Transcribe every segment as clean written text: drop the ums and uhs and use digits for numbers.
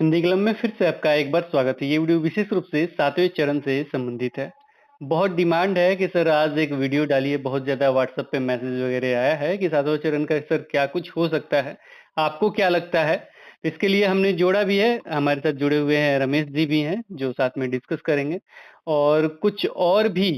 Hindi club में फिर से आपका एक बार स्वागत है। ये वीडियो विशेष रूप से 7वें चरण से संबंधित है। बहुत डिमांड है कि सर आज एक वीडियो डालिए, बहुत ज़्यादा व्हाट्सएप पे मैसेज वगैरह आया है कि 7वां चरण का सर क्या कुछ हो सकता है? आपको क्या लगता है? इसके लिए हमने जोड़ा भी है, हमारे साथ जुड़े हुए हैं रमेश जी भी हैं, जो साथ में डिस्कस करेंगे और कुछ और भी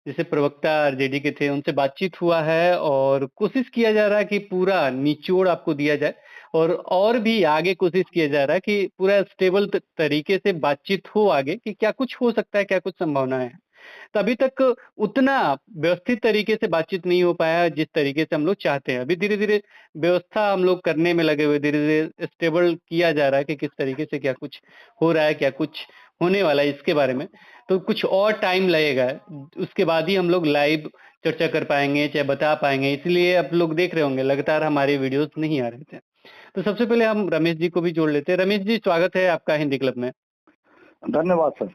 जैसे प्रवक्ता आरजेडी के थे, उनसे बातचीत हुआ है और कोशिश किया जा रहा है कि पूरा निचोड़ आपको दिया जाए और भी आगे कोशिश किया जा रहा है कि पूरा स्टेबल तरीके से बातचीत हो आगे कि क्या कुछ हो सकता है, क्या कुछ संभावनाएं हैं। तो अभी तक उतना व्यवस्थित तरीके से बातचीत नहीं हो पाया जिस तरीके से हम लोग चाहते हैं। अभी धीरे धीरे व्यवस्था हम लोग करने में लगे हुए, धीरे धीरे स्टेबल किया जा रहा है कि किस तरीके से क्या कुछ हो रहा है, क्या कुछ होने वाला है इसके बारे में। तो कुछ और टाइम लगेगा, उसके बाद ही हम लोग लाइव चर्चा कर पाएंगे, चाहे बता पाएंगे। इसलिए आप लोग देख रहे होंगे लगातार हमारे वीडियोस नहीं आ रहे थे। तो सबसे पहले हम रमेश जी को भी जोड़ लेते हैं। रमेश जी, स्वागत है आपका हिंदी क्लब में। धन्यवाद सर।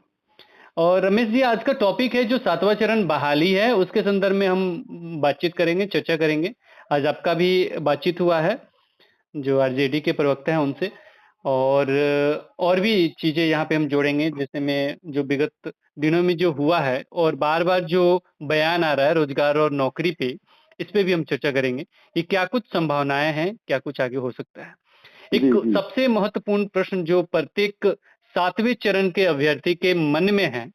और रमेश जी, आज का टॉपिक है जो 7वां चरण बहाली है, उसके संदर्भ में हम बातचीत करेंगे, चर्चा करेंगे। आज आपका भी बातचीत हुआ है जो आरजेडी के प्रवक्ता हैं उनसे, और भी चीजें यहाँ पे हम जोड़ेंगे, जैसे में जो विगत दिनों में जो हुआ है और बार-बार जो बयान आ रहा है रोजगार और नौकरी पे, इस पे भी हम चर्चा करेंगे कि क्या कुछ संभावनाएं हैं, क्या कुछ आगे हो सकता है। जी एक जी सबसे महत्वपूर्ण प्रश्न जो प्रत्येक 7वें चरण के अभ्यर्थी के मन में है,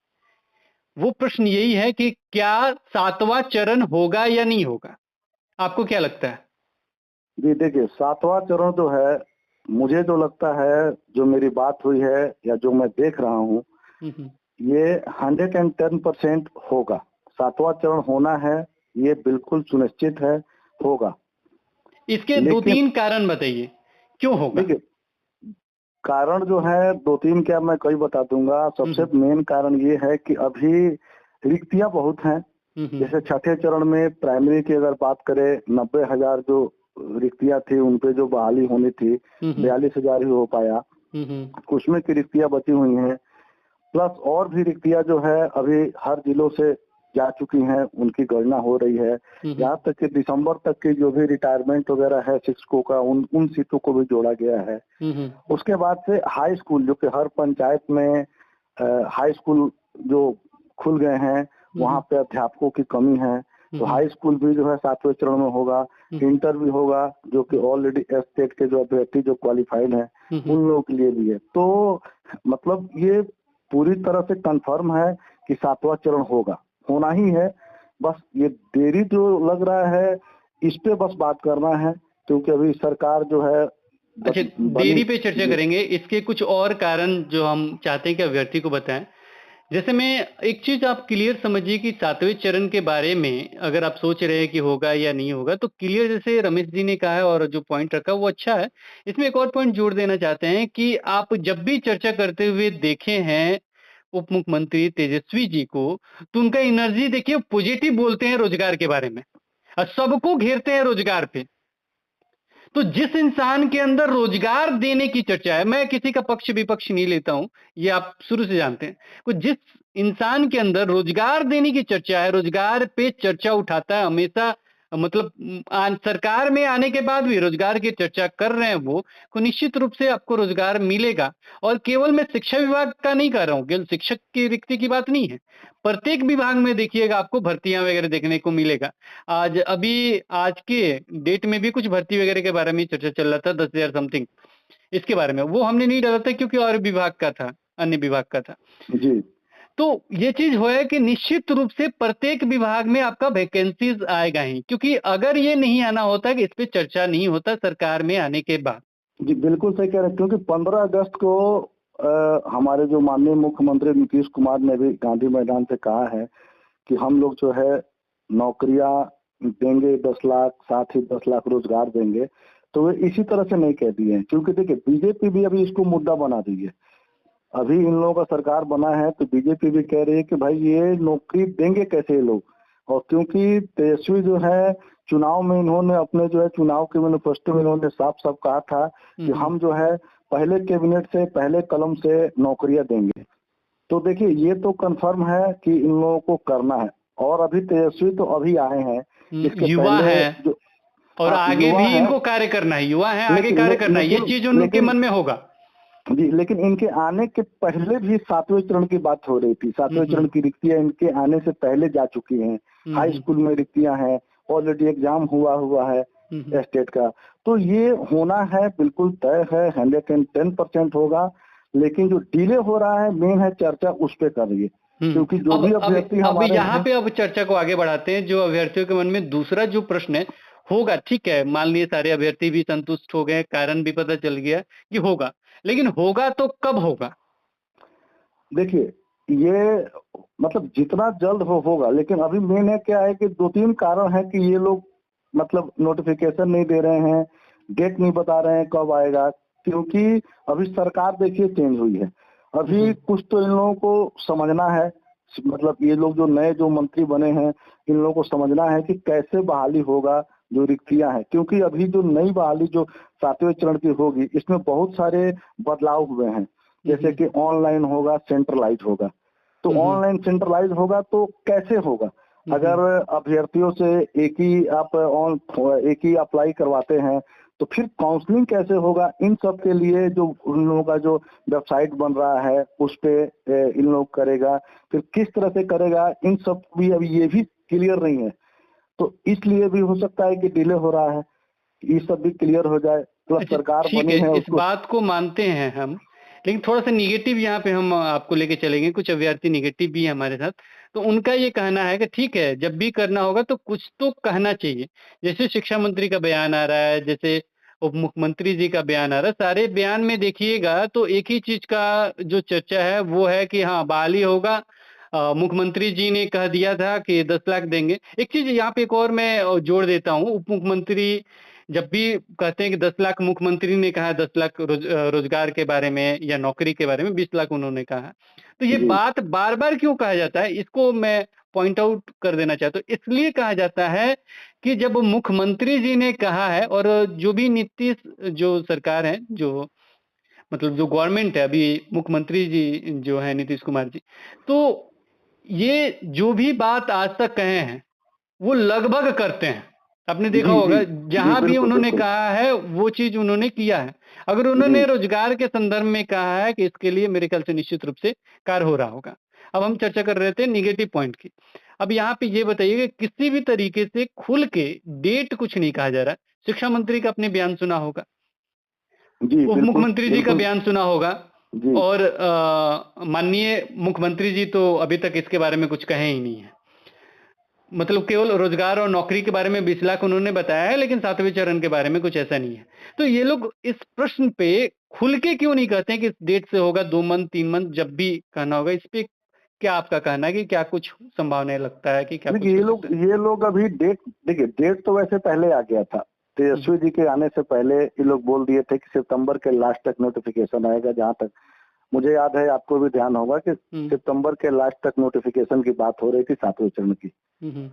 वो प्रश्न यही है कि क्या 7वां चरण होगा या नहीं होगा? आपको क्या लगता है? जी, देखिए 7वां चरण जो है, मुझे जो लगता है, जो मेरी बात हुई है या जो मैं देख रहा हूँ, हुँ, हुँ। ये 110% होगा। 7वां चरण होना है, ये बिल्कुल सुनिश्चित है, होगा। इसके लेकिन 2-3 कारण बताइए, क्यों होगा? देखिए, कारण जो है 2-3 क्या मैं कई बता दूंगा। हुँ, सबसे हुँ। मेन कारण ये है कि अभी रिक्तियां बहुत हैं। हुँ, हुँ। जैसे छठे चरण में प्राइमरी की अगर बात करें, 90,000 जो रिक्तियां थी उन पे जो बहाली होनी थी, हुँ, हुँ। 42,000 ही हो पाया। हुँ, हुँ। उसमें की रिक्तियां बची हुई हैं, प्लस और भी रिक्तियां जो है अभी हर जिलों से जा चुकी हैं, उनकी गणना हो रही है। हुँ, हुँ। यहाँ तक कि दिसंबर तक की जो भी रिटायरमेंट वगैरह है शिक्षकों का, उन उन सीटों को भी जोड़ा गया है। हुँ, हुँ। उसके बाद से हाई स्कूल, जो कि हर पंचायत में हाई स्कूल जो खुल गए हैं, हुँ, वहाँ हुँ। पे अध्यापकों की कमी है, हुँ, तो हुँ। हाई स्कूल भी जो है 7वें चरण में होगा। हुँ, हुँ। इंटर भी होगा, जो कि ऑलरेडी स्टेट के जो अभ्यर्थी जो क्वालिफाइड हैं, हुँ, हुँ। उन लोगों के लिए भी है। तो मतलब ये पूरी तरह से कंफर्म है कि 7वां चरण होगा, होना ही है। बस ये देरी जो लग रहा है, इस पे बस बात करना है, क्योंकि अभी सरकार जो है अच्छा, बनी। देरी पे चर्चा जी करेंगे। इसके कुछ और कारण जो हम चाहते हैं कि अभ्यर्थी को बताएँ। जैसे में एक चीज़ आप क्लियर समझिए कि 7वें चरण के बारे में अगर आप सोच रहे हैं कि होगा या नहीं होगा, तो क्लियर जैसे रमेश जी ने कहा है और जो पॉइंट रखा वो अच्छा है। इसमें एक और पॉइंट जोड़ देना चाहते हैं कि आप जब भी चर्चा करते हुए देखे हैं उप मुख्यमंत्री तेजस्वी जी को, तो उनका एनर्जी देखिए, पॉजिटिव बोलते हैं रोजगार के बारे में और सबको घेरते हैं रोजगार पे। तो जिस इंसान के अंदर रोजगार देने की चर्चा है, मैं किसी का पक्ष विपक्ष नहीं लेता हूं, ये आप शुरू से जानते हैं। तो जिस इंसान के अंदर रोजगार देने की चर्चा है, रोजगार पे चर्चा उठाता है हमेशा, मतलब सरकार में आने के बाद भी रोजगार की चर्चा कर रहे हैं वो, तो निश्चित रूप से आपको रोजगार मिलेगा। और केवल मैं शिक्षा विभाग का नहीं कर रहा हूँ, केवल शिक्षक की रिक्ति की बात नहीं है। प्रत्येक विभाग में देखिएगा आपको भर्तियां वगैरह देखने को मिलेगा। आज के डेट में भी कुछ भर्ती वगैरह के बारे में चर्चा चल रहा था, 10,000 समथिंग इसके बारे में। वो हमने नहीं डाला था क्योंकि और विभाग का था, अन्य विभाग का था। जी तो ये चीज हो है कि निश्चित रूप से प्रत्येक विभाग में आपका वैकेंसीज आएगा ही, क्योंकि अगर ये नहीं आना होता कि इस पे चर्चा नहीं होता सरकार में आने के बाद। जी, बिल्कुल सही कह रहे हैं, क्योंकि 15 अगस्त को हमारे जो माननीय मुख्यमंत्री नीतीश कुमार ने भी गांधी मैदान से कहा है कि हम लोग जो है नौकरियां देंगे 10 लाख, साथ ही 10 लाख रोजगार देंगे। तो वे इसी तरह से नहीं कह दिए हैं, क्योंकि देखिए बीजेपी भी अभी इसको मुद्दा बना दी है। अभी इन लोगों का सरकार बना है, तो बीजेपी भी कह रही है कि भाई ये नौकरी देंगे कैसे ये लोग। और क्योंकि तेजस्वी जो है, चुनाव में इन्होंने अपने जो है चुनाव के मैनिफेस्टो में इन्होंने साफ साफ कहा था कि हम जो है पहले कैबिनेट से, पहले कलम से नौकरियां देंगे। तो देखिए ये तो कंफर्म है कि इन लोगों को करना है। और अभी तेजस्वी तो अभी आए हैं, इसके युवा पहले है जो और हाँ आगे युवा भी है। इनको कार्य करना है, युवा है आगे लेकिन कार्य ले, करना है, ये लेकिन चीज उनके लेकिन मन में होगा। जी, लेकिन इनके आने के पहले भी 7वें चरण की बात हो रही थी। 7वें चरण की रिक्तियाँ इनके आने से पहले जा चुकी हैं। हाई स्कूल में रिक्तियाँ हैं, ऑलरेडी एग्ज़ाम हुआ है स्टेट का। तो ये होना है, बिल्कुल तय है, 110% होगा। लेकिन जो डिले हो रहा है, मेन है चर्चा उस पे कर रही है। क्योंकि जो भी अभ्यर्थी अब हमारे यहाँ हैं, पे अब चर्चा को आगे बढ़ाते हैं। जो अभ्यर्थियों के मन में दूसरा जो प्रश्न है, होगा ठीक है, मान लिए सारे अभ्यर्थी भी संतुष्ट हो गए, कारण भी पता चल गया कि होगा, लेकिन होगा तो कब होगा? देखिए, ये मतलब जितना जल्द होगा, लेकिन अभी मेन है क्या है कि 2-3 कारण है कि ये लोग मतलब नोटिफ़िकेशन नहीं दे रहे हैं, डेट नहीं बता रहे हैं कब आएगा, क्योंकि अभी सरकार देखिए चेंज हुई है। अभी कुछ तो इन लोगों को समझना है, मतलब ये लोग जो नए जो मंत्री बने हैं, इन लोगों को समझना है कि कैसे बहाली होगा जो रिक्तियाँ हैं। क्योंकि अभी जो नई बहाली जो 7वें चरण की होगी, इसमें बहुत सारे बदलाव हुए हैं। जैसे कि ऑनलाइन होगा, सेंट्रलाइज होगा। तो ऑनलाइन सेंट्रलाइज होगा तो कैसे होगा? अगर अभ्यर्थियों से एक ही अप्लाई करवाते हैं, तो फिर काउंसलिंग कैसे होगा? इन सब के लिए जो उन लोगों का जो वेबसाइट बन रहा है, उस पे इन लोग करेगा। फिर किस तरह से करेगा? इन सब भी अभी ये भी क्लियर नहीं है। तो इसलिए भी हो सकता है कि डिले हो रहा है। ये सब भी क्लियर हो जाए, प्लस अच्छा, सरकार ठीक बनी है, है इस उसको। बात को मानते हैं हम, लेकिन थोड़ा-सा नेगेटिव यहाँ पे हम आपको लेके चलेंगे। कुछ अभ्यर्थी नेगेटिव भी हैं हमारे साथ, तो उनका ये कहना है कि ठीक है, जब भी करना होगा तो कुछ तो कहना चाहिए। जैसे शिक्षा मंत्री का बयान आ रहा है, जैसे उप मुख्यमंत्री जी का बयान आ रहा है, सारे बयान में देखिएगा तो एक ही चीज़ का जो चर्चा है वो है कि हाँ, बहाली होगा। मुख्यमंत्री जी ने कह दिया था कि 10 लाख देंगे। एक चीज़ यहाँ पे एक और मैं जोड़ देता हूँ, उप मुख्यमंत्री जब भी कहते हैं कि 10 लाख मुख्यमंत्री ने कहा, 10 लाख रोजगार के बारे में या नौकरी के बारे में 20 लाख उन्होंने कहा। तो ये जी, बात बार-बार क्यों कहा जाता है? इसको मैं पॉइंट आउट कर देना चाहता हूँ। इसलिए कहा जाता है कि जब मुख्यमंत्री जी ने कहा है और जो भी नीतीश जो सरकार है, जो मतलब जो गवर्नमेंट है अभी, मुख्यमंत्री जी जो हैं नीतीश कुमार जी, तो ये जो भी बात आज तक कहे हैं वो लगभग करते हैं। आपने देखा जी, जी। होगा जी, जहाँ भी बिल्कुल, उन्होंने बिल्कुल। कहा है वो चीज़ उन्होंने किया है। अगर जी। उन्होंने रोज़गार के संदर्भ में कहा है कि इसके लिए मेरे ख्याल से निश्चित रूप से कार्य हो रहा होगा। अब हम चर्चा कर रहे थे नेगेटिव पॉइंट की। अब यहाँ पे ये बताइए कि किसी भी तरीके से खुल के डेट कुछ नहीं कहा जा रहा है। शिक्षा मंत्री का आपने बयान सुना होगा, जी, उप बिल्कुल, मुख्यमंत्री जी का बिल्कुल। बयान सुना होगा जी, और माननीय मुख्यमंत्री जी तो अभी तक इसके बारे में कुछ कहे ही नहीं है। मतलब केवल रोजगार और नौकरी के बारे में 20 लाख उन्होंने बताया है, लेकिन 7वें चरण के बारे में कुछ ऐसा नहीं है। तो ये लोग इस प्रश्न पे खुल के क्यों नहीं कहते हैं कि इस डेट से होगा, 2 मंथ, 3 मंथ जब भी कहना होगा? इस पे क्या आपका कहना है कि क्या कुछ संभावनाएँ लगता है कि क्या देखिए कुछ हो सकता है? ये लोग अभी डेट, देखिए डेट तो वैसे पहले आ गया था। हुँ, हुँ। तेजस्वी जी के आने से पहले ये लोग बोल दिए थे कि सितंबर के लास्ट तक नोटिफिकेशन आएगा। जहाँ तक मुझे याद है, आपको भी ध्यान होगा कि हुँ, सितंबर के लास्ट तक नोटिफिकेशन की बात हो रही थी 7वें चरण की। हुँ, हुँ।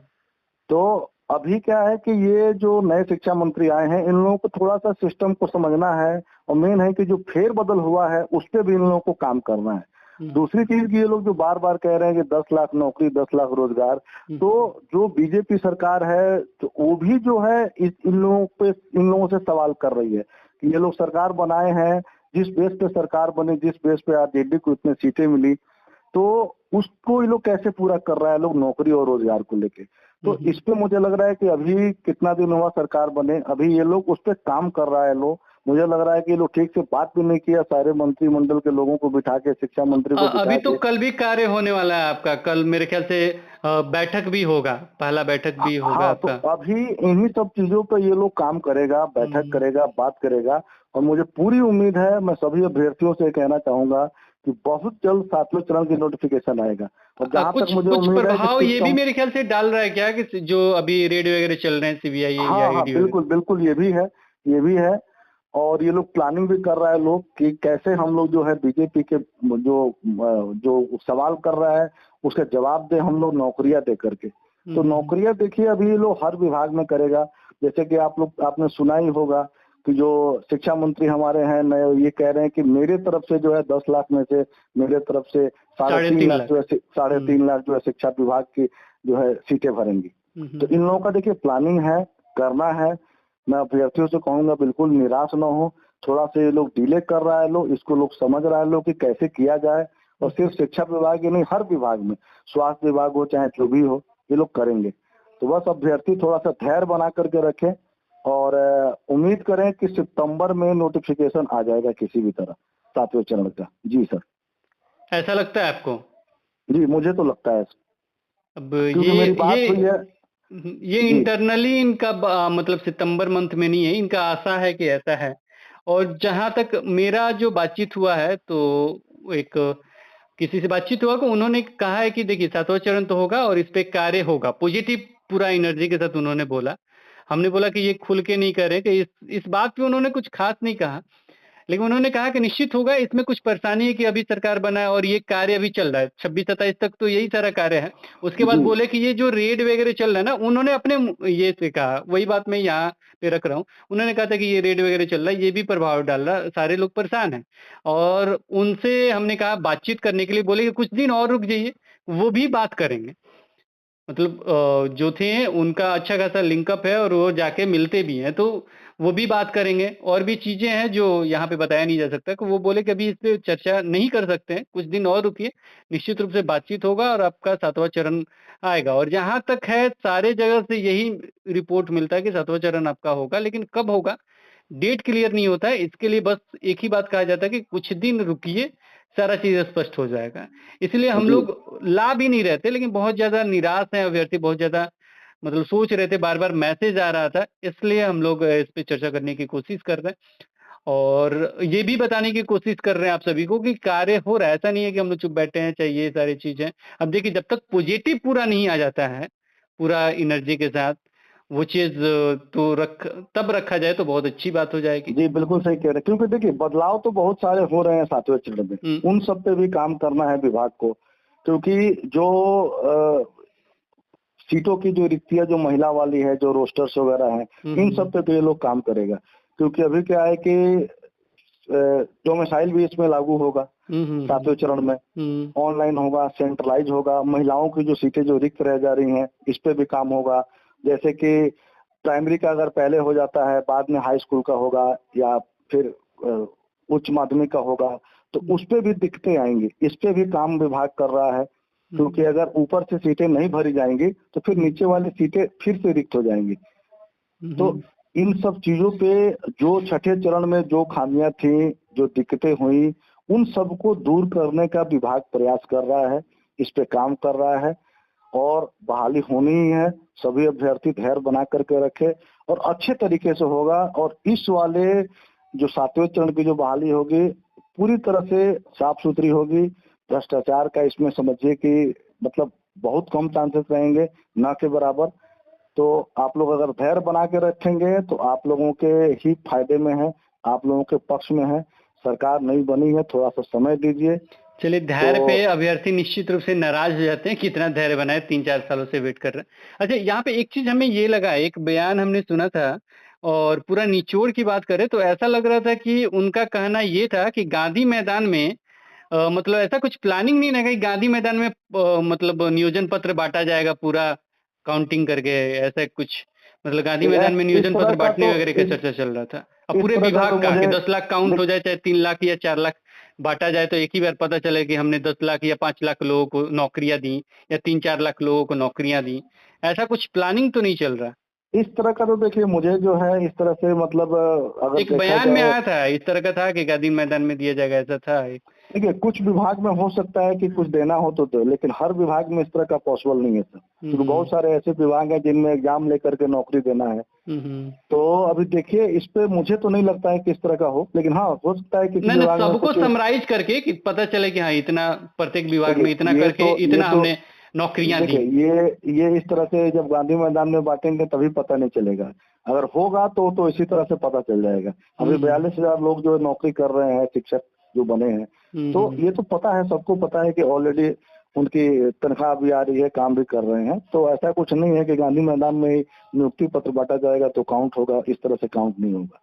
तो अभी क्या है कि ये जो नए शिक्षा मंत्री आए हैं, इन लोगों को थोड़ा-सा सिस्टम को समझना है, और मेन है कि जो फेर-बदल हुआ है, उस पे भी इन लोगों को काम करना है। हुँ, दूसरी चीज़ कि ये लोग जो बार-बार कह रहे हैं कि 10 लाख नौकरी, 10 लाख रोज़गार, हुँ, तो जो बीजेपी सरकार है, तो वो भी जो है इन लोगों से सवाल कर रही है कि ये लोग सरकार बनाए हैं, जिस बेस पे सरकार बनी, जिस बेस पे आरजेडी को इतनी सीटें मिली, तो उसको ये लोग कैसे पूरा कर रहा है लोग नौकरी और रोज़गार को लेके। हुँ, तो हुँ। इस पे मुझे लग रहा है कि अभी कितना दिन हुआ सरकार बने, अभी ये लोग उस पे काम कर रहा है लोग। मुझे लग रहा है कि ये लोग ठीक से बात भी नहीं किया, सारे मंत्रिमंडल के लोगों को बिठा के, शिक्षा मंत्री को अभी बिठा तो के। कल भी कार्य होने वाला है आपका। कल मेरे ख्याल से बैठक भी होगा, पहला बैठक भी होगा हाँ, तो आपका। अभी इन्हीं सब चीज़ों पे ये लोग काम करेगा, बैठक हुँ। करेगा, बात करेगा, और मुझे पूरी उम्मीद है, मैं सभी अभ्यर्थियों से कहना चाहूँगा कि बहुत जल्द 7वें चरण की नोटिफ़िकेशन आएगा। और जहाँ तक कुछ मुझे कुछ उम्मीद है कि प्रभाव ये भी सितम मेरे ख्याल से डाल रहा है क्या कि जो अभी रेड वगैरह चल रहे हैं, सीबीआई या हाँ, हाँ, ईडी वगैरह? बिल्कुल, बिल्कुल, ये भी है। और ये लोग प्लानिंग भी कर रहा है लोग कि कैसे हम लोग जो है बीजेपी के जो सवाल कर रहा है, उसका जवाब दें हम लोग नौकरियाँ दे करके। हुँ, तो हुँ, हुँ। नौकरियाँ देखिए अभी ये लोग हर विभाग में करेगा। जैसे कि आपने सुना ही होगा कि जो शिक्षा मंत्री हमारे हैं नए, ये कह रहे हैं कि मेरे तरफ से जो है 10 लाख में से मेरे तरफ से साढ़े साढ़े 3 3 लाख लाख। जो है साढ़े हुँ, 3 लाख जो है शिक्षा विभाग की जो है सीटें भरेंगी। हुँ, तो हुँ। इन लोगों का देखिए प्लानिंग है, करना है। मैं अभ्यर्थियों से कहूँगा बिल्कुल निराश ना हो, थोड़ा सा ये लोग डिले कर रहा है, लोग इसको लोग समझ रहा है लोग कि कैसे किया जाए। और सिर्फ शिक्षा विभाग ही नहीं, हर विभाग में, स्वास्थ्य विभाग हो चाहे जो भी हो, ये लोग करेंगे। तो बस अभ्यर्थी थोड़ा सा धैर्य बना करके रखें और उम्मीद करें कि सितंबर में नोटिफिकेशन आ जाएगा किसी भी तरह 7वें चरण का। जी सर। ऐसा लगता है आपको? जी मुझे तो लगता है, अब क्योंकि मेरी बात हुई है। ये जी इंटरनली इनका मतलब सितंबर मंथ में नहीं है, इनका आशा है कि ऐसा है। और जहां तक मेरा जो बातचीत हुआ है, तो एक किसी से बातचीत हुआ को उन्होंने कहा है कि देखिए 7वां चरण तो होगा और इस पे कार्य होगा, पॉजिटिव पूरा एनर्जी के साथ उन्होंने बोला। हमने बोला कि ये खुल के नहीं करे, कि इस बात पे उन्होंने कुछ खास नहीं कहा, लेकिन उन्होंने कहा कि निश्चित होगा, इसमें कुछ परेशानी है कि अभी सरकार बना है और ये कार्य अभी चल रहा है 26-27 तक, तो यही सारा कार्य है। उसके बाद जी बोले कि ये जो रेड वगैरह चल रहा है ना, उन्होंने अपने ये से कहा, वही बात मैं यहाँ पे रख रहा हूँ। उन्होंने कहा था कि ये रेड वगैरह चल रहा है, ये भी प्रभाव डाल रहा है, सारे लोग परेशान हैं। और उनसे हमने कहा बातचीत करने के लिए, बोले कि कुछ दिन और रुक जाइए, वो भी बात करेंगे। मतलब जो थे उनका अच्छा खासा लिंकअप है और वो जाके मिलते भी हैं, तो वो भी बात करेंगे। और भी चीज़ें हैं जो यहाँ पे बताया नहीं जा सकता, कि वो बोले कि अभी इस पे चर्चा नहीं कर सकते हैं, कुछ दिन और रुकिए, निश्चित रूप से बातचीत होगा और आपका 7वां चरण आएगा। और जहाँ तक है, सारे जगह से यही रिपोर्ट मिलता है कि 7वां चरण आपका होगा, लेकिन कब होगा, डेट क्लियर नहीं होता है। इसके लिए बस एक ही बात कहा जाता है कि कुछ दिन रुकिए, सारा चीज़ स्पष्ट हो जाएगा। इसलिए हम जी लोग ला भी नहीं रहे थे, लेकिन बहुत ज़्यादा निराश हैं अभ्यर्थी, बहुत ज़्यादा मतलब सोच रहे थे, बार-बार मैसेज आ रहा था, इसलिए हम लोग इस पे चर्चा करने की कोशिश कर रहे हैं। और ये भी बताने की कोशिश कर रहे हैं आप सभी को कि कार्य हो रहा है, ऐसा नहीं है कि हम लोग चुप बैठे हैं, चाहे ये सारी चीज़ें। अब देखिए, जब तक पॉजिटिव पूरा नहीं आ जाता है, पूरा एनर्जी के साथ, वो चीज़ तो तब रखा जाए तो बहुत अच्छी बात हो जाएगी। जी बिल्कुल सही कह रहे हैं, क्योंकि देखिए बदलाव तो बहुत सारे हो रहे हैं 7वें चरण में, हुँ, उन सब पे भी काम करना है विभाग को। क्योंकि जो सीटों की जो रिक्तियां जो महिला वाली है, जो रोस्टर्स वगैरह हैं, हुँ, इन हुँ, सब पे तो ये लोग काम करेगा। क्योंकि अभी क्या है कि डोमिसाइल भी इसमें लागू होगा हुँ, हुँ, 7वें चरण में, हुँ, ऑनलाइन होगा, सेंट्रलाइज होगा, महिलाओं की जो सीटें जो रिक्त रह जा रही हैं, इस पे भी काम होगा। जैसे कि प्राइमरी का अगर पहले हो जाता है, बाद में हाई स्कूल का होगा या फिर अ, उच्च माध्यमिक का होगा, तो हुँ, उस पे भी दिक्कतें आएंगी। इस पे भी काम विभाग कर रहा है, क्योंकि हुँ, अगर ऊपर से सीटें नहीं भरी जाएंगी तो फिर हुँ, नीचे वाली सीटें फिर से रिक्त हो जाएंगी। हुँ, तो हुँ, इन सब चीजों पे जो छठे चरण में जो खामियां थी, जो दिक्कतें हुई, उन सबको दूर करने का विभाग प्रयास कर रहा है, इस पे काम कर रहा है और बहाली होनी ही है। सभी अभ्यर्थी धैर्य बना करके रखे और अच्छे तरीके से होगा। और इस वाले जो 7वें चरण की जो बहाली होगी, पूरी तरह से साफ सुथरी होगी। भ्रष्टाचार का इसमें समझिए कि मतलब बहुत कम चांसेस रहेंगे, ना के बराबर। तो आप लोग अगर धैर्य बना के रखेंगे तो आप लोगों के ही फायदे में है, आप लोगों के पक्ष में है। सरकार नई बनी है, थोड़ा सा समय दीजिए। चलिए, तो धैर्य पे अभ्यर्थी निश्चित रूप से नाराज़ हो जाते हैं, कितना धैर्य बनाए, 3-4 सालों से वेट कर रहे हैं। अच्छा, यहाँ पे एक चीज़ हमें ये लगा, एक बयान हमने सुना था और पूरा निचोड़ की बात करें तो ऐसा लग रहा था कि उनका कहना ये था कि गांधी मैदान में मतलब ऐसा कुछ प्लानिंग नहीं है कि गांधी मैदान में मतलब नियोजन पत्र बाँटा जाएगा पूरा काउंटिंग करके, ऐसा कुछ। मतलब गांधी मैदान में इस नियोजन तरह पत्र का बाँटने तो वगैरह का चर्चा चल रहा था। अब इस पूरे तरह का तो विभाग का कि मुझे 10 लाख काउंट हो देख जाए, चाहे 3 लाख या 4 लाख बाँटा जाए, तो एक ही बार पता चले कि हमने 10 लाख या 5 लाख लोगों को नौकरियाँ दी या 3-4 लाख लोगों को नौकरियाँ दी। ऐसा कुछ प्लानिंग तो नहीं चल रहा। इस तरह का तो देखिए मुझे जो है इस तरह से मतलब अगर एक देखा बयान में जाए, आया था, इस तरह का था कि गांधी मैदान में दिया जाएगा, ऐसा था एक। देखिए कुछ विभाग में हो सकता है कि कुछ देना हो तो दे, लेकिन हर विभाग में इस तरह का पॉसिबल नहीं है सर। हुँ, क्योंकि बहुत हुँ। सारे ऐसे विभाग हैं जिनमें एग्जाम लेकर के नौकरी देना है। हुँ, हुँ। तो अभी देखिए इस पे मुझे तो नहीं लगता है कि इस तरह का हो, लेकिन हाँ हो सकता है किसी नहीं, नहीं, विभाग में सबको कुछ। समराइज़ करके कि पता चले कि हाँ, इतना प्रत्येक विभाग में इतना देखिए करके ये इतना तो हमने नौकरियाँ देखिए दी। ये इस तरह से जब गांधी मैदान में बांटेंगे तभी पता नहीं चलेगा। अगर होगा तो इसी तरह से पता चल जाएगा। हुँ, अभी हुँ। 42,000 लोग जो नौकरी कर रहे हैं, शिक्षक जो बने हैं, हुँ, तो हुँ। ये तो पता है, सबको पता है कि ऑलरेडी उनकी तनख्वाह भी आ रही है, काम भी कर रहे हैं। तो ऐसा कुछ नहीं है कि गांधी मैदान में ही नियुक्ति पत्र बांटा जाएगा तो काउंट होगा, इस तरह से काउंट नहीं होगा।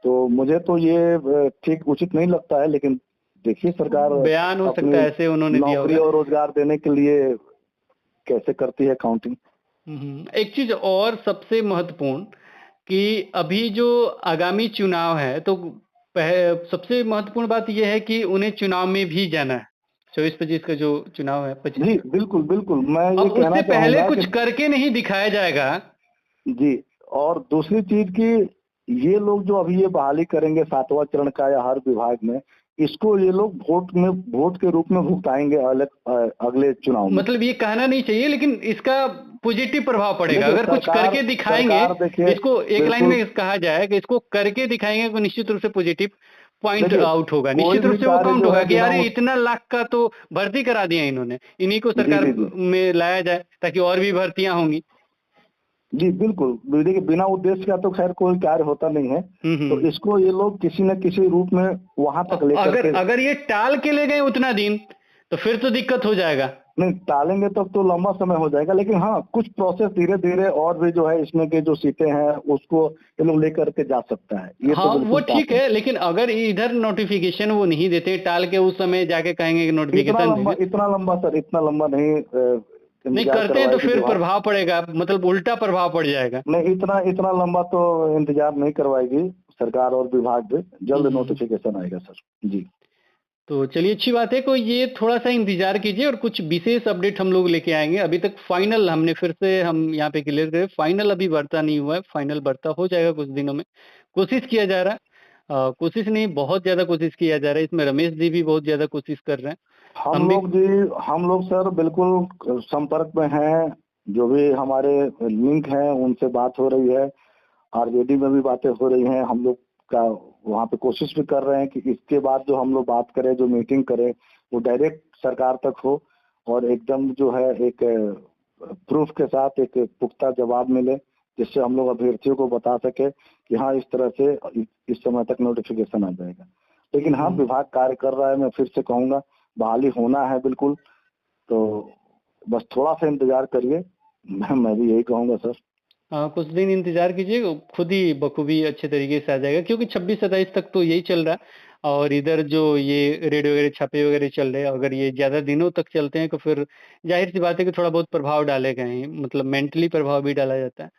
तो मुझे तो ये ठीक उचित नहीं लगता है, लेकिन देखिए सरकार बयान हो सकता अपनी है ऐसे उन्होंने दिया नौकरी होगा। और रोजगार देने के लिए कैसे करती है काउंटिंग। हुँ, हुँ। एक चीज़ और सबसे महत्वपूर्ण, कि अभी जो आगामी चुनाव है, तो सबसे महत्वपूर्ण बात ये है कि उन्हें चुनाव में भी जाना है। 24-25 का जो चुनाव है, 25 जी, का। बिल्कुल, बिल्कुल। मैं ये अब कहना उससे पहले चाहूँगा कुछ कि करके नहीं दिखाया जाएगा। जी, और दूसरी चीज़ कि ये लोग जो अभी ये बहाली करेंगे 7वां चरण का या हर विभाग में, इसको ये लोग वोट के रूप में भुगताएँगे अगले चुनाव में। मतलब ये कहना नहीं चाहिए, लेकिन इसका पॉजिटिव प्रभाव पड़ेगा। देखिए अगर कुछ करके दिखाएँगे, सरकार देखिए इसको एक लाइन बिल्कुल में कहा जाए कि इसको करके दिखाएँगे तो निश्चित रूप से पॉजिटिव पॉइंट देखिए, आउट होगा। कोई निश्चित भी रूप से वो कार्य काउंट जो होगा है कि बिना अरे उस इतना लाख का तो भर्ती करा दिया इन्होंने, इन्हीं को जी, सरकार जी, जी। में लाया जाए ताकि और भी भर्तियाँ होंगी। जी, बिल्कुल। देखिए बिना उद्देश्य का तो ख़ैर कोई कार्य होता नहीं है। हुँ, तो हुँ। इसको ये लोग किसी न किसी रूप में वहाँ तक लेकर अगर के अगर ये टाल के ले गए उतना दिन, तो फिर तो दिक्कत हो जाएगा। नहीं टालेंगे तब तो लंबा समय हो जाएगा। लेकिन हाँ, कुछ प्रोसेस धीरे-धीरे और भी जो है इसमें की जो सीटें हैं उसको ये लोग लेकर के जा सकता है। ये तो हाँ, वो बिल्कुल ठीक साफ है। है, लेकिन अगर इधर नोटिफ़िकेशन वो नहीं देते, टाल के उस समय जाके कहेंगे कि नोटिफ़िकेशन भेजो। इतना लंबा नहीं नहीं इंतज़ार करते हैं तो करवाएगी फिर विभाग। प्रभाव पड़ेगा, मतलब उल्टा प्रभाव पड़ जाएगा। नहीं इतना लंबा तो इंतज़ार नहीं करवाएगी सरकार और विभाग भी। हुँ, जल्द हुँ, हुँ। नोटिफ़िकेशन आएगा सर। जी। तो चलिए अच्छी बात है, कोई ये थोड़ा-सा इंतज़ार कीजिए और कुछ विशेष अपडेट हम लोग लेके आएँगे। अभी तक फाइनल हमने फिर से हम यहाँ पे क्लियर करें, फाइनल अभी बर्ता नहीं हुआ है, फाइनल बर्ता हो जाएगा कुछ दिनों में। कोशिश किया जा रहा है। कोशिश नहीं, बहुत ज़्यादा कोशिश किया जा रहा है, इसमें रमेश जी भी बहुत ज़्यादा कोशिश कर रहे हैं। हम भी हम लोग सर बिल्कुल संपर्क में हैं। जो भी हमारे लिंक हैं उनसे बात हो रही है। आरजेडी में भी बातें हो रही हैं। हम लोग का वहाँ पे कोशिश भी कर रहे हैं कि इसके बाद जो हम लोग बात करें, जो मीटिंग करें, वो डायरेक्ट सरकार तक हो और एकदम जो है एक प्रूफ के साथ एक पुख्ता जवाब मिले, जिससे हम लोग अभ्यर्थियों को बता सकें कि हाँ, इस तरह से इस समय तक नोटिफ़िकेशन आ जाएगा। लेकिन हाँ, हुँ। विभाग कार्य कर रहा है, मैं फिर से कहूँगा, बहाली होना है बिल्कुल, तो बस थोड़ा-सा इंतज़ार करिए। मैं भी यही कहूँगा सर। हाँ, कुछ दिन इंतज़ार कीजिए, खुद ही बखूबी अच्छे तरीके से आ जाएगा क्योंकि 26-27 तक तो यही चल रहा है और इधर जो ये रेड वगैरह, छापे वगैरह चल रहे हैं, अगर ये ज़्यादा दिनों तक चलते हैं तो फिर ज़ाहिर-सी बात है कि थोड़ा बहुत प्रभाव डालेगा ही, मतलब मेंटली प्रभाव भी डाला जाता है। जी।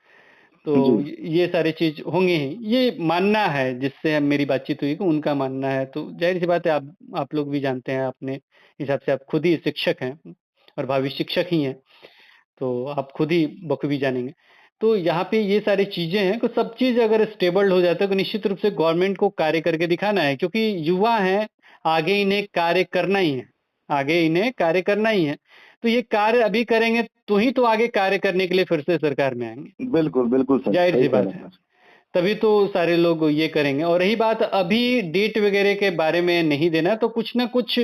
तो ये सारी चीज़ होंगे ही, ये मानना है जिससे मेरी बातचीत हुई कि उनका मानना है, तो ज़ाहिर-सी बात है आप लोग भी जानते हैं अपने हिसाब से आप खुद ही शिक्षक हैं और भावी शिक्षक ही हैं। तो आप खुद ही बखूबी जानेंगे। तो यहाँ पे ये सारी चीज़ें हैं कि सब चीज़ अगर स्टेबल हो जाता है तो निश्चित रूप से गवर्नमेंट को कार्य करके दिखाना है क्योंकि युवा हैं, आगे इन्हें कार्य करना ही है। आगे इन्हें कार्य करना ही है। तो ये कार्य अभी करेंगे तो ही तो आगे कार्य करने के लिए फिर से सरकार में आएँगे। बिल्कुल, बिल्कुल सर, सही ज़ाहिर-सी कह बात रहे है। हैं सर। तभी तो सारे लोग ये करेंगे और रही बात अभी डेट वगैरह के बारे में नहीं देना तो कुछ न कुछ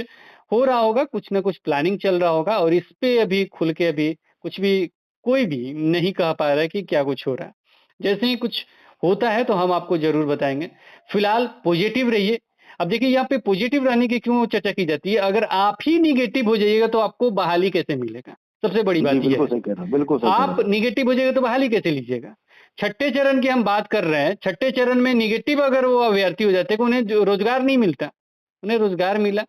हो रहा होगा, कुछ न कुछ प्लानिंग चल रहा होगा और इस पे अभी खुल के अभी कुछ भी कोई भी नहीं कह पा रहा है कि क्या कुछ हो रहा है। जैसे ही कुछ होता है तो हम आपको ज़रूर बताएँगे। फिलहाल पॉज़िटिव रहिए। अब देखिए यहाँ पे पॉज़िटिव रहने की क्यों चर्चा की जाती है, अगर आप ही नेगेटिव हो जाइएगा तो आपको बहाली कैसे मिलेगा? सबसे बड़ी जी, बात ये बिल्कुल है। सही कह रहे हैं, बिल्कुल सही कह रहे आप हैं सर। नेगेटिव हो जाएगा तो बहाली कैसे लीजिएगा? छठे चरण की हम बात कर रहे हैं, छठे चरण में नेगेटिव अगर वो अभ्यर्थी हो जाते हैं, तो उन्हें जो रोज़गार नहीं मिलता। उन्हें रोज़गार मिला,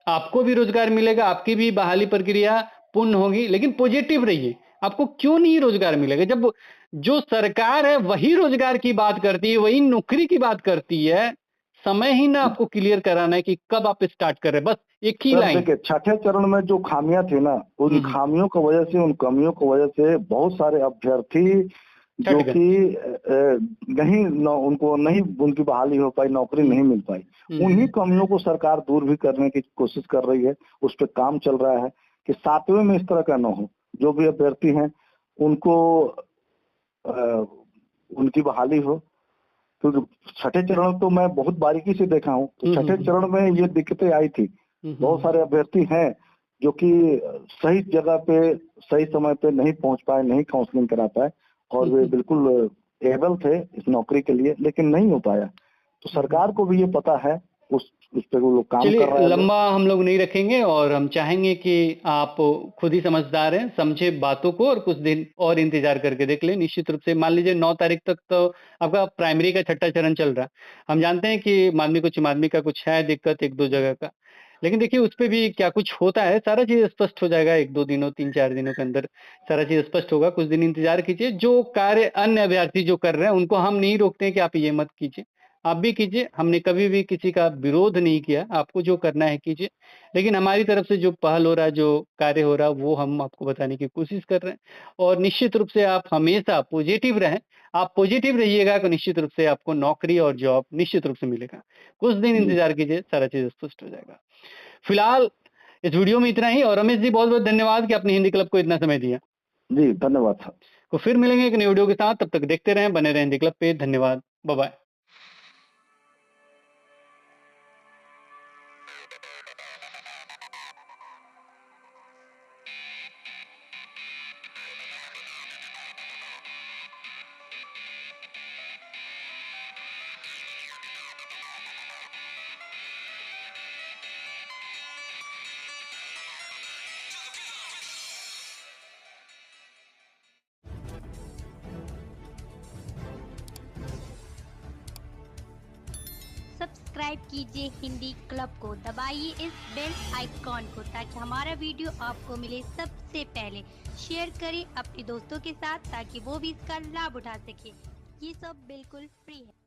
आपको भी रोज़गार मिलेगा, आपकी भी बहाली प्रक्रिया पूर्ण होगी, लेकिन पॉज़िटिव रहिए। आपको क्यों नहीं रोज़गार मिलेगा? जब जो सरकार है वही रोज़गार की बात करती है, वही नौकरी की बात करती है, समय ही ना आपको क्लियर कराना है कि कब आप स्टार्ट कर रहे हैं, बस एक ही सर लाइन। देखिए, छठे चरण में जो खामियाँ थी ना, उन हुँ, हुँ, खामियों की वजह से, उन कमियों की वजह से बहुत सारे अभ्यर्थी छँट जो गए। कि नहीं न उनको नहीं उनकी बहाली हो पाई, नौकरी हुँ, नहीं मिल पाई। हुँ, उन्हीं हुँ, कमियों को सरकार दूर भी करने की कोशिश कर रही है, उस पे काम चल रहा है कि 7वें में इस तरह का ना हो। जो भी अभ्यर्थी हैं, उनको अ, उनकी बहाली हो। क्योंकि छठे चरण तो मैं बहुत बारीकी से देखा हूँ, तो हुँ, हुँ, छठे हुँ, चरण में ये दिक्कतें आई थी। हुँ, हुँ, बहुत हुँ, सारे अभ्यर्थी हैं जो कि सही जगह पे, सही समय पे नहीं पहुँच पाए, नहीं काउंसलिंग करा पाए और हुँ, वे हुँ, बिल्कुल एबल थे इस नौकरी के लिए, लेकिन नहीं हो पाया। तो हुँ, हुँ। सरकार को भी ये पता है, उस पे वो लोग काम कर चलिए, रहा है लोग। लंबा हम लोग नहीं रखेंगे और हम चाहेंगे कि आप खुद ही समझदार हैं, समझें बातों को और कुछ दिन और इंतज़ार करके देख लें। निश्चित रूप से मान लीजिए 9 तारीख तक तो आपका प्राइमरी का छठा चरण चल रहा है। हम जानते हैं कि माध्यमिक उच्च माध्यमिक का कुछ है दिक्कत 1-2 जगह का। लेकिन देखिए उस पे भी क्या कुछ होता है, सारा चीज़ स्पष्ट हो जाएगा 1-2 दिनों, 3-4 दिनों के अंदर सारा चीज़ स्पष्ट होगा। कुछ दिन इंतज़ार कीजिए। जो कार्य अन्य अभ्यर्थी जो कर रहे हैं, उनको हम नहीं रोकते हैं कि आप ये मत कीजिए। आप भी कीजिए, हमने कभी भी किसी का विरोध नहीं किया, आपको जो करना है कीजिए। लेकिन हमारी तरफ से जो पहल हो रहा है, जो कार्य हो रहा है, वो हम आपको बताने की कोशिश कर रहे हैं और निश्चित रूप से आप हमेशा पॉजिटिव रहें। आप पॉजिटिव रहिएगा तो निश्चित रूप से आपको नौकरी और जॉब निश्चित रूप से मिलेगा। कुछ दिन जी, इंतज़ार कीजिए, सारा चीज़ स्पष्ट हो जाएगा। फिलहाल इस वीडियो में इतना ही और रमेश जी बहुत-बहुत धन्यवाद कि आपने हिंदी क्लब को इतना समय दिया। जी, धन्यवाद सर। तो फिर मिलेंगे एक नई वीडियो के साथ, तब तक देखते रहें, बने रहें हिंदी क्लब पे। धन्यवाद। बाय-बाय। सब्सक्राइब कीजिए हिंदी क्लब को, दबाइए इस बेल आइकॉन को ताकि हमारा वीडियो आपको मिले सबसे पहले। शेयर करें अपने दोस्तों के साथ ताकि वो भी इसका लाभ उठा सके। ये सब बिल्कुल फ्री है।